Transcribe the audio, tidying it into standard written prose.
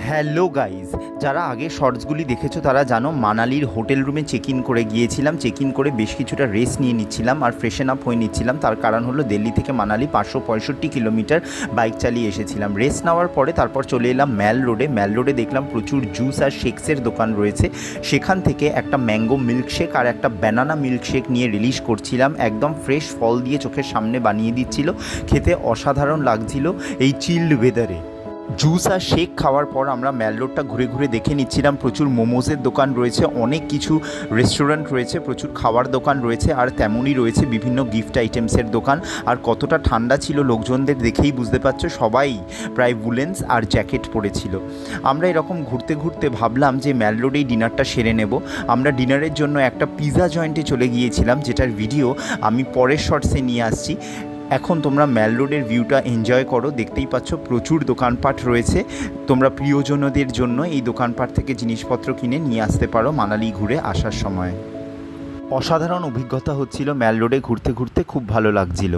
Hello guys, যারা আগে শর্টসগুলি দেখেছো তারা জানো মানালির হোটেল রুমে চেক ইন করে গিয়েছিলাম। চেক ইন করে বেশ কিছুটা রেস্ট নিয়ে নিচ্ছিলাম আর ফ্রেশন আপ হয়ে নিচ্ছিলাম। তার কারণ হলো দিল্লি থেকে মানালি 565 কিলোমিটার বাইক চালিয়ে এসেছিলাম। রেস্ট নেওয়ার পরে তারপর চলে এলাম ম্যাল রোডে। ম্যাল রোডে দেখলাম প্রচুর জুস আর শেকসের দোকান রয়েছে। সেখান থেকে একটা ম্যাঙ্গো মিল্কশেক আর একটা ব্যানানা মিল্কশেক নিয়ে রিলিজ করছিলাম। একদম ফ্রেশ ফল দিয়ে চোখের সামনে বানিয়ে দিচ্ছিল, খেতে অসাধারণ লাগছিল এই চিল্ড ওয়েদারে। জুস আর শেক খাওয়ার পর আমরা ম্যাল রোডটা ঘুরে ঘুরে দেখে নিচ্ছিলাম। প্রচুর মোমোজের দোকান রয়েছে, অনেক কিছু রেস্টুরেন্ট রয়েছে, প্রচুর খাওয়ার দোকান রয়েছে, আর তেমনই রয়েছে বিভিন্ন গিফট আইটেমসের দোকান। আর কতটা ঠান্ডা ছিল লোকজনদের দেখেই বুঝতে পারছো, সবাই প্রায় উলেন্স আর জ্যাকেট পরেছিল। আমরা এরকম ঘুরতে ঘুরতে ভাবলাম যে ম্যাল রোডেই ডিনারটা সেরে নেব। আমরা ডিনারের জন্য একটা পিৎজা জয়েন্টে চলে গিয়েছিলাম, যেটার ভিডিও আমি পরের শর্টসে নিয়ে আসছি। এখন তোমরা ম্যাল রোডের ভিউটা এনজয় করো। দেখতেই পাচ্ছ প্রচুর দোকানপাট রয়েছে। তোমরা প্রিয়জনদের জন্য এই দোকানপাট থেকে জিনিসপত্র কিনে নিয়ে আসতে পারো মানালি ঘুরে আসার সময়। অসাধারণ অভিজ্ঞতা হচ্ছিল ম্যাল রোডে ঘুরতে ঘুরতে, খুব ভালো লাগছিল।